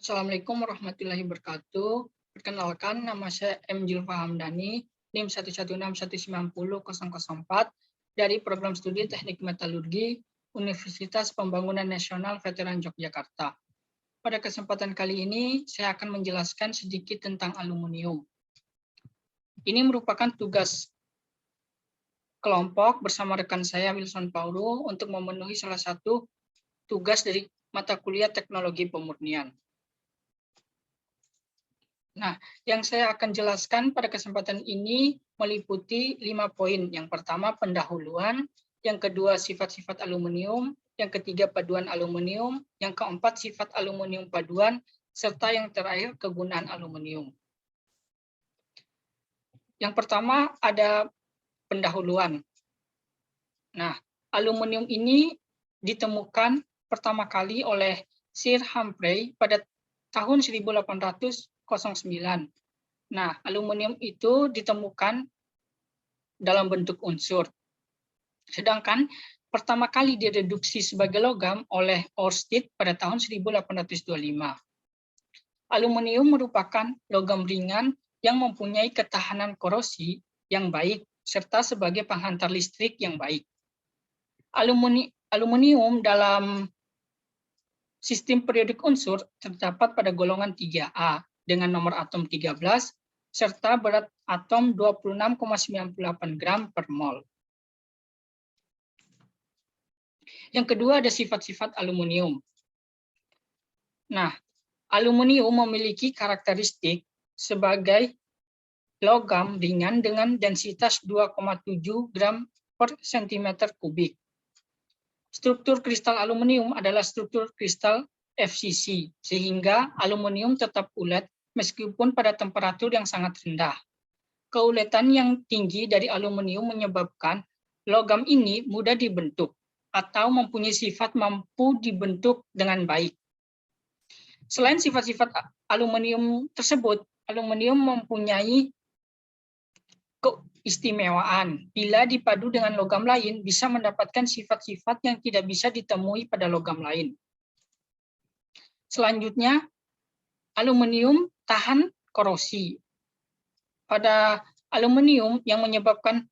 Assalamualaikum warahmatullahi wabarakatuh. Perkenalkan, nama saya M. Julfa Hamdani, NIM 116190004 dari Program Studi Teknik Metalurgi Universitas Pembangunan Nasional Veteran Yogyakarta. Pada kesempatan kali ini, saya akan menjelaskan sedikit tentang aluminium. Ini merupakan tugas kelompok bersama rekan saya Wilson Paulo untuk memenuhi salah satu tugas dari mata kuliah Teknologi Pemurnian. Nah, yang saya akan jelaskan pada kesempatan ini meliputi 5 poin. Yang pertama, pendahuluan. Yang kedua, sifat-sifat aluminium. Yang ketiga, paduan aluminium. Yang keempat, sifat aluminium paduan. Serta yang terakhir, kegunaan aluminium. Yang pertama, ada pendahuluan. Nah, aluminium ini ditemukan pertama kali oleh Sir Humphrey pada tahun 1809. Nah, aluminium itu ditemukan dalam bentuk unsur. Sedangkan pertama kali direduksi sebagai logam oleh Oersted pada tahun 1825. Aluminium merupakan logam ringan yang mempunyai ketahanan korosi yang baik serta sebagai penghantar listrik yang baik. Aluminium dalam sistem periodik unsur terdapat pada golongan 3A dengan nomor atom 13 serta berat atom 26,98 gram per mol. Yang kedua ada sifat-sifat aluminium. Nah, aluminium memiliki karakteristik sebagai logam ringan dengan densitas 2,7 gram per cm kubik. Struktur kristal aluminium adalah struktur kristal FCC, sehingga aluminium tetap ulet meskipun pada temperatur yang sangat rendah. Keuletan yang tinggi dari aluminium menyebabkan logam ini mudah dibentuk atau mempunyai sifat mampu dibentuk dengan baik. Selain sifat-sifat aluminium tersebut, aluminium mempunyai keistimewaan. Bila dipadu dengan logam lain, bisa mendapatkan sifat-sifat yang tidak bisa ditemui pada logam lain. Selanjutnya, aluminium tahan korosi. Pada aluminium yang menyebabkan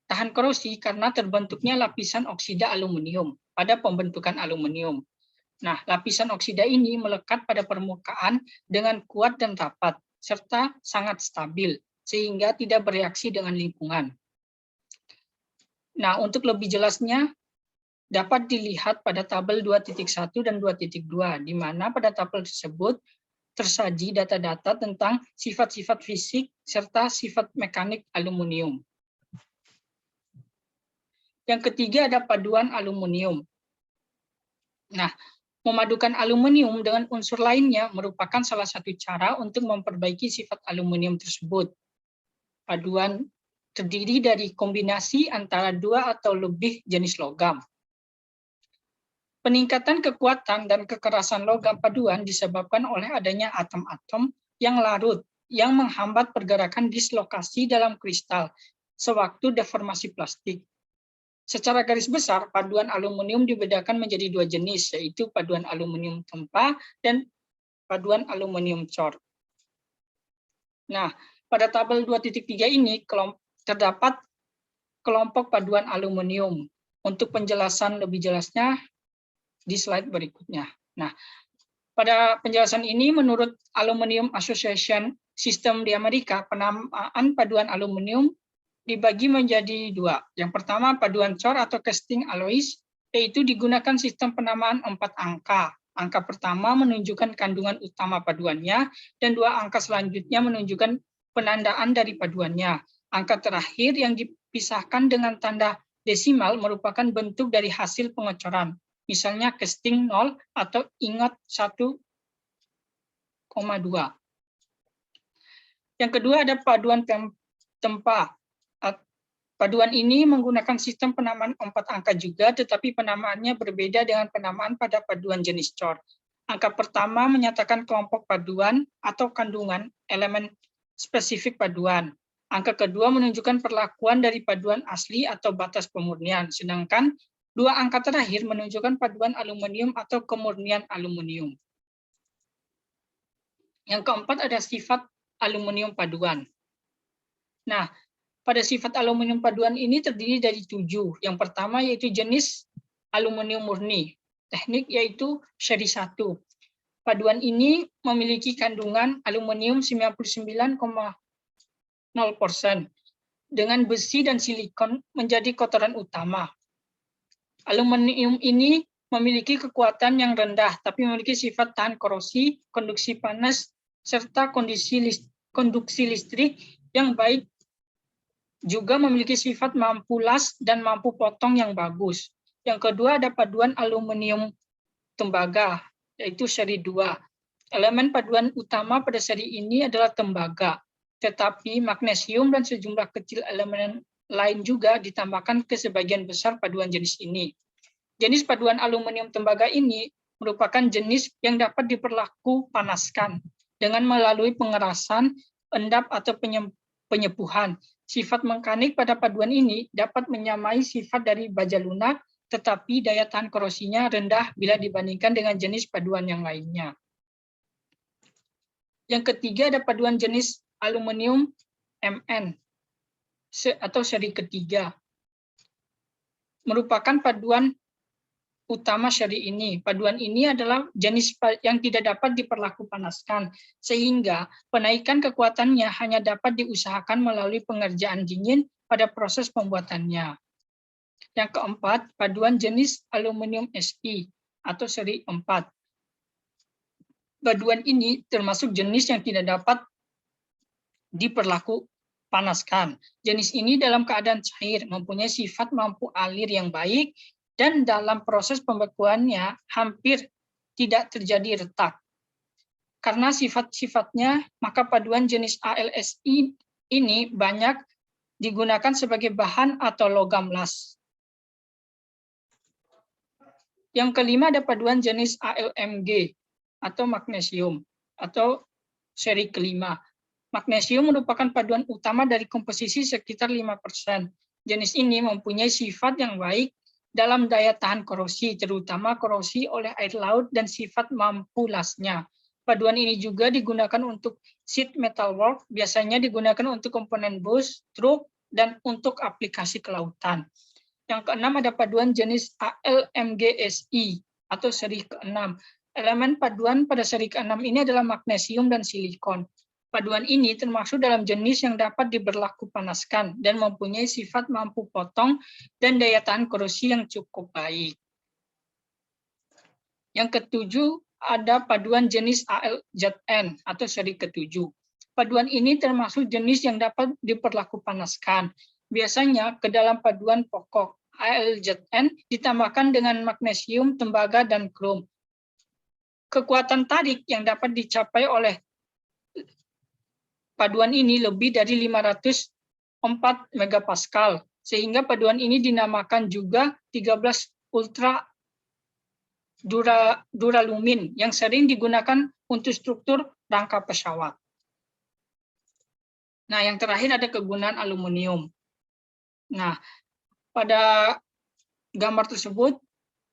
tahan korosi karena terbentuknya lapisan oksida aluminium pada pembentukan aluminium. Nah, lapisan oksida ini melekat pada permukaan dengan kuat dan rapat, serta sangat stabil, sehingga tidak bereaksi dengan lingkungan. Nah, untuk lebih jelasnya, dapat dilihat pada tabel 2.1 dan 2.2, di mana pada tabel tersebut tersaji data-data tentang sifat-sifat fisik serta sifat mekanik aluminium. Yang ketiga ada paduan aluminium. Nah, memadukan aluminium dengan unsur lainnya merupakan salah satu cara untuk memperbaiki sifat aluminium tersebut. Paduan terdiri dari kombinasi antara 2 atau lebih jenis logam. Peningkatan kekuatan dan kekerasan logam paduan disebabkan oleh adanya atom-atom yang larut yang menghambat pergerakan dislokasi dalam kristal sewaktu deformasi plastik. Secara garis besar, paduan aluminium dibedakan menjadi 2 jenis, yaitu paduan aluminium tempa dan paduan aluminium cor. Nah, pada tabel 2.3 ini terdapat kelompok paduan aluminium. Untuk penjelasan lebih jelasnya di slide berikutnya. Nah, pada penjelasan ini menurut Aluminium Association System di Amerika, penamaan paduan aluminium dibagi menjadi 2. Yang pertama paduan cor atau casting alloys, yaitu digunakan sistem penamaan 4 angka. Angka pertama menunjukkan kandungan utama paduannya, dan 2 angka selanjutnya menunjukkan penandaan dari paduannya. Angka terakhir yang dipisahkan dengan tanda desimal merupakan bentuk dari hasil pengecoran. Misalnya casting 0 atau ingot 1,2. Yang kedua ada paduan tempa. Paduan ini menggunakan sistem penamaan 4 angka juga, tetapi penamaannya berbeda dengan penamaan pada paduan jenis cor. Angka pertama menyatakan kelompok paduan atau kandungan elemen spesifik paduan. Angka kedua menunjukkan perlakuan dari paduan asli atau batas pemurnian, sedangkan 2 angka terakhir menunjukkan paduan aluminium atau kemurnian aluminium. Yang keempat ada sifat aluminium paduan. Nah, pada sifat aluminium paduan ini terdiri dari 7. Yang pertama yaitu jenis aluminium murni. Teknik yaitu seri 1. Paduan ini memiliki kandungan aluminium 99,0% dengan besi dan silikon menjadi kotoran utama. Aluminium ini memiliki kekuatan yang rendah, tapi memiliki sifat tahan korosi, konduksi panas, serta konduksi listrik yang baik, juga memiliki sifat mampu las dan mampu potong yang bagus. Yang kedua ada paduan aluminium tembaga, yaitu seri 2. Elemen paduan utama pada seri ini adalah tembaga, tetapi magnesium dan sejumlah kecil elemen lain juga ditambahkan ke sebagian besar paduan jenis ini. Jenis paduan aluminium tembaga ini merupakan jenis yang dapat diperlaku panaskan dengan melalui pengerasan, endap, atau penyepuhan. Sifat mekanik pada paduan ini dapat menyamai sifat dari baja lunak, tetapi daya tahan korosinya rendah bila dibandingkan dengan jenis paduan yang lainnya. Yang ketiga ada paduan jenis aluminium Mn atau seri ketiga. Merupakan paduan utama seri ini. Paduan ini adalah jenis yang tidak dapat diperlaku panaskan, sehingga penaikan kekuatannya hanya dapat diusahakan melalui pengerjaan dingin pada proses pembuatannya. Yang keempat, paduan jenis aluminium Si atau seri 4. Paduan ini termasuk jenis yang tidak dapat diperlaku panaskan. Jenis ini dalam keadaan cair, mempunyai sifat mampu alir yang baik, dan dalam proses pembekuannya hampir tidak terjadi retak. Karena sifat-sifatnya, maka paduan jenis AlSi ini banyak digunakan sebagai bahan atau logam las. Yang kelima ada paduan jenis AlMg atau magnesium atau seri kelima. Magnesium merupakan paduan utama dari komposisi sekitar 5%. Jenis ini mempunyai sifat yang baik dalam daya tahan korosi, terutama korosi oleh air laut dan sifat mampu lasnya. Paduan ini juga digunakan untuk sheet metal work, biasanya digunakan untuk komponen bus, truk, dan untuk aplikasi kelautan. Yang keenam ada paduan jenis AlMgSi atau seri ke-6. Elemen paduan pada seri ke-6 ini adalah magnesium dan silikon. Paduan ini termasuk dalam jenis yang dapat diberlaku panaskan dan mempunyai sifat mampu potong dan daya tahan korosi yang cukup baik. Yang ketujuh ada paduan jenis AlZn atau seri ke-7. Paduan ini termasuk jenis yang dapat diperlaku panaskan. Biasanya ke dalam paduan pokok AlZn ditambahkan dengan magnesium, tembaga, dan krom. Kekuatan tarik yang dapat dicapai oleh paduan ini lebih dari 504 megapascal, sehingga paduan ini dinamakan juga 13 ultra duralumin yang sering digunakan untuk struktur rangka pesawat. Nah, yang terakhir ada kegunaan aluminium. Nah, pada gambar tersebut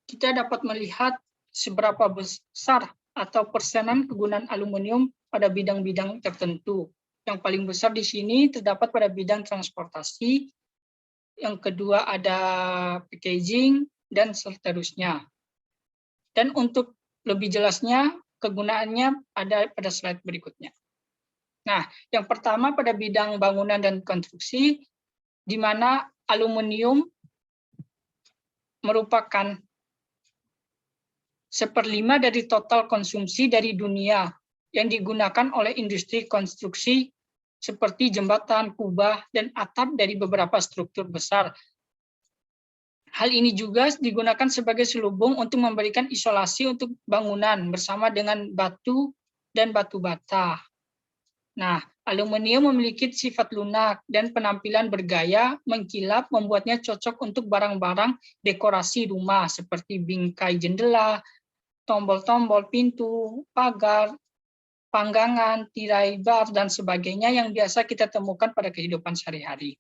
kita dapat melihat seberapa besar atau persenan kegunaan aluminium pada bidang-bidang tertentu. Yang paling besar di sini terdapat pada bidang transportasi, yang kedua ada packaging, dan seterusnya. Dan untuk lebih jelasnya, kegunaannya ada pada slide berikutnya. Nah, yang pertama pada bidang bangunan dan konstruksi, di mana aluminium merupakan 1/5 dari total konsumsi dari dunia yang digunakan oleh industri konstruksi seperti jembatan, kubah, dan atap dari beberapa struktur besar. Hal ini juga digunakan sebagai selubung untuk memberikan isolasi untuk bangunan bersama dengan batu dan batu bata. Nah, aluminium memiliki sifat lunak dan penampilan bergaya, mengkilap, membuatnya cocok untuk barang-barang dekorasi rumah seperti bingkai jendela, tombol-tombol pintu, pagar, panggangan, tirai bar, dan sebagainya yang biasa kita temukan pada kehidupan sehari-hari.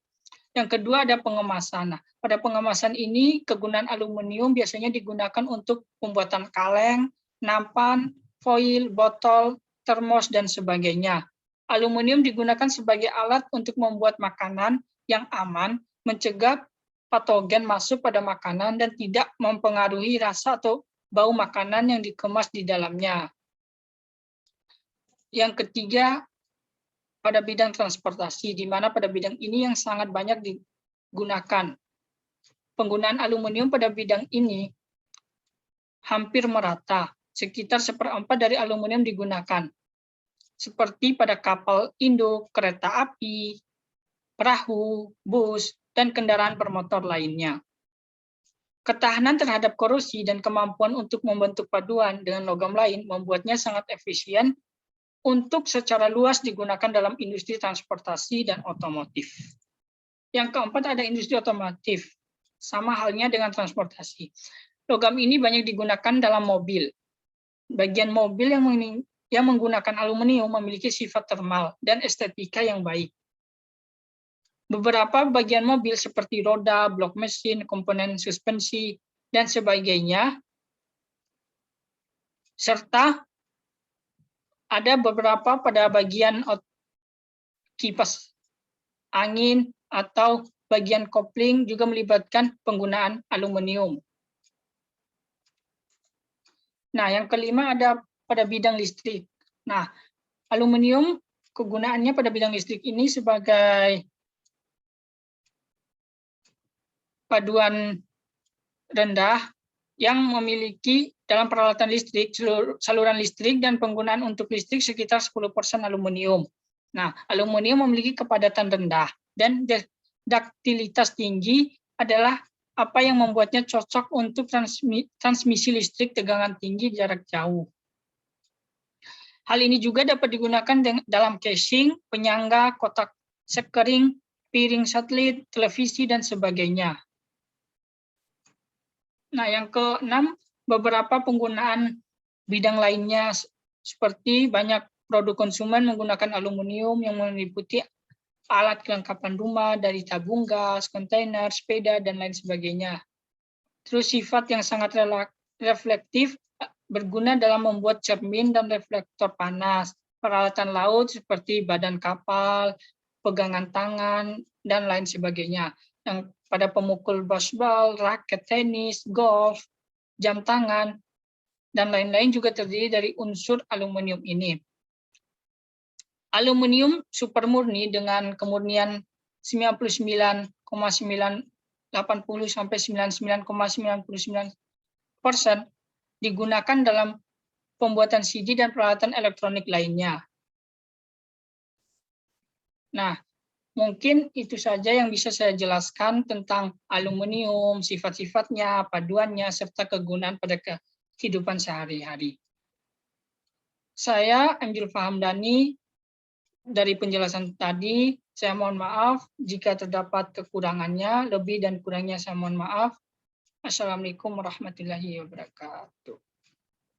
Yang kedua ada pengemasan. Nah, pada pengemasan ini kegunaan aluminium biasanya digunakan untuk pembuatan kaleng, nampan, foil, botol, termos, dan sebagainya. Aluminium digunakan sebagai alat untuk membuat makanan yang aman, mencegah patogen masuk pada makanan, dan tidak mempengaruhi rasa atau bau makanan yang dikemas di dalamnya. Yang ketiga, pada bidang transportasi, di mana pada bidang ini yang sangat banyak digunakan. Penggunaan aluminium pada bidang ini hampir merata, sekitar 1/4 dari aluminium digunakan, seperti pada kapal induk, kereta api, perahu, bus, dan kendaraan bermotor lainnya. Ketahanan terhadap korosi dan kemampuan untuk membentuk paduan dengan logam lain membuatnya sangat efisien untuk secara luas digunakan dalam industri transportasi dan otomotif. Yang keempat ada industri otomotif, sama halnya dengan transportasi. Logam ini banyak digunakan dalam mobil. Bagian mobil yang menggunakan aluminium memiliki sifat termal dan estetika yang baik. Beberapa bagian mobil seperti roda, blok mesin, komponen suspensi, dan sebagainya, serta ada beberapa pada bagian kipas angin atau bagian kopling juga melibatkan penggunaan aluminium. Nah, yang kelima ada pada bidang listrik. Nah, aluminium kegunaannya pada bidang listrik ini sebagai paduan rendah yang memiliki dalam peralatan listrik, saluran listrik dan penggunaan untuk listrik sekitar 10% aluminium. Nah, aluminium memiliki kepadatan rendah dan daktilitas tinggi adalah apa yang membuatnya cocok untuk transmisi listrik tegangan tinggi jarak jauh. Hal ini juga dapat digunakan dalam casing, penyangga, kotak sekering, piring satelit, televisi, dan sebagainya. Nah, yang keenam, beberapa penggunaan bidang lainnya seperti banyak produk konsumen menggunakan aluminium yang meliputi alat kelengkapan rumah dari tabung gas, kontainer, sepeda, dan lain sebagainya. Terus sifat yang sangat reflektif berguna dalam membuat cermin dan reflektor panas, peralatan laut seperti badan kapal, pegangan tangan, dan lain sebagainya. Yang pada pemukul baseball, raket tenis, golf, jam tangan, dan lain-lain juga terdiri dari unsur aluminium ini. Aluminium super murni dengan kemurnian 99,980 sampai 99,99% digunakan dalam pembuatan CD dan peralatan elektronik lainnya. Nah, mungkin itu saja yang bisa saya jelaskan tentang aluminium, sifat-sifatnya, paduannya, serta kegunaan pada kehidupan sehari-hari. Saya, Emil Fahamdani, dari penjelasan tadi, saya mohon maaf jika terdapat kekurangannya, lebih dan kurangnya saya mohon maaf. Assalamualaikum warahmatullahi wabarakatuh.